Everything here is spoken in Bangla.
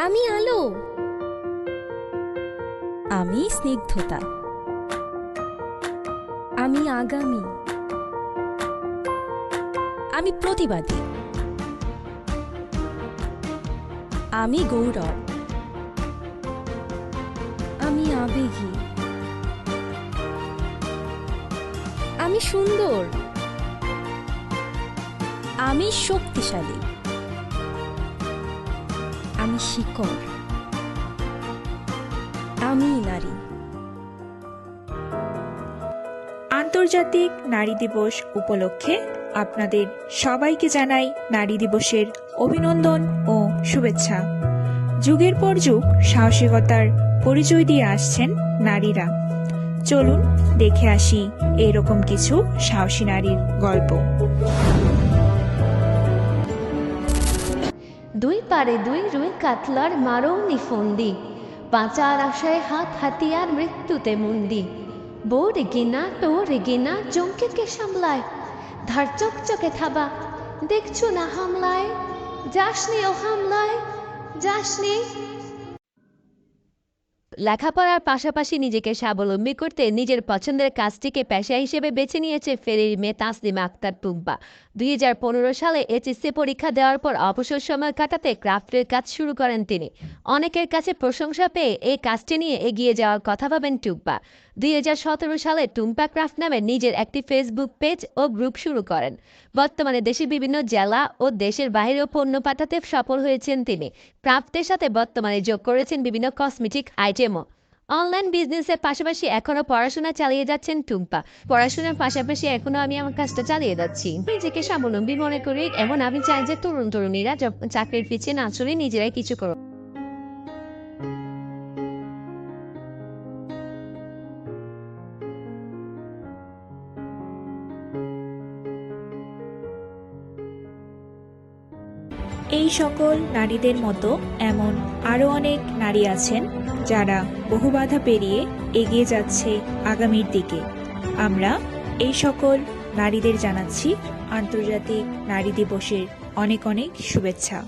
আমি আলো। আমি স্নিগ্ধতা। আমি আগামী। আমি প্রতিবাদী। আমি গৌরব। আমি আবেগী। আমি সুন্দর। আমি শক্তিশালী। আমি শিকড়। আমি নারী। আন্তর্জাতিক নারী দিবস উপলক্ষে আপনাদের সবাইকে জানাই নারী দিবসের অভিনন্দন ও শুভেচ্ছা। যুগের পর যুগ সাহসিকতার পরিচয় দিয়ে আসছেন নারীরা। চলুন দেখে আসি এরকম কিছু সাহসী নারীর গল্প। দুই পারে দুই রুই কাতলার মারো নিফন্দি, বাঁচার আশায় হাত হাতিয়ার মৃত্যুতে মন্দি। বউ রেগে না চমকে কে সামলায়, ধার চকচকে থাবা দেখছো না হামলায়, যাসনি ও হামলায় যাসনি। লেখাপড়ার পাশাপাশি নিজেকে স্বাবলম্বী করতে নিজের পছন্দের কাজটিকে পেশা হিসেবে বেছে নিয়েছে ফেনীর মেয়ে তাসলিমা আক্তার টুম্পা। 2015 সালে এইচএসসি পরীক্ষা দেওয়ার পর অবসর সময় কাটাতে ক্রাফটের কাজ শুরু করেন তিনি। অনেকের কাছে প্রশংসা পেয়ে এই কাজটি নিয়ে এগিয়ে যাওয়ার কথা ভাবেন টুম্পা। 2017 সালে টুম্পা ক্রাফট নামে নিজের একটি ফেসবুক পেজ ও গ্রুপ শুরু করেন। বর্তমানে দেশের বিভিন্ন জেলা ও দেশের বাইরেও পণ্য পাঠাতে সফল হয়েছেন তিনি। ক্রাফটের সাথে বর্তমানে যোগ করেছেন বিভিন্ন কসমেটিক আইটেমও। অনলাইন বিজনেসের পাশাপাশি এখনো পড়াশোনা চালিয়ে যাচ্ছেন টুম্পা। পড়াশোনার পাশাপাশি এখনো আমি আমার কাজটা চালিয়ে যাচ্ছি, নিজেকে স্বাবলম্বী মনে করি। এবং আমি চাই যে তরুণীরা চাকরির পিছিয়ে না চলে নিজেরাই কিছু করো। এই সকল নারীদের মতো এমন আরও অনেক নারী আছেন যারা বহু বাধা পেরিয়ে এগিয়ে যাচ্ছে আগামীর দিকে। আমরা এই সকল নারীদের জানাচ্ছি আন্তর্জাতিক নারী দিবসের অনেক অনেক শুভেচ্ছা।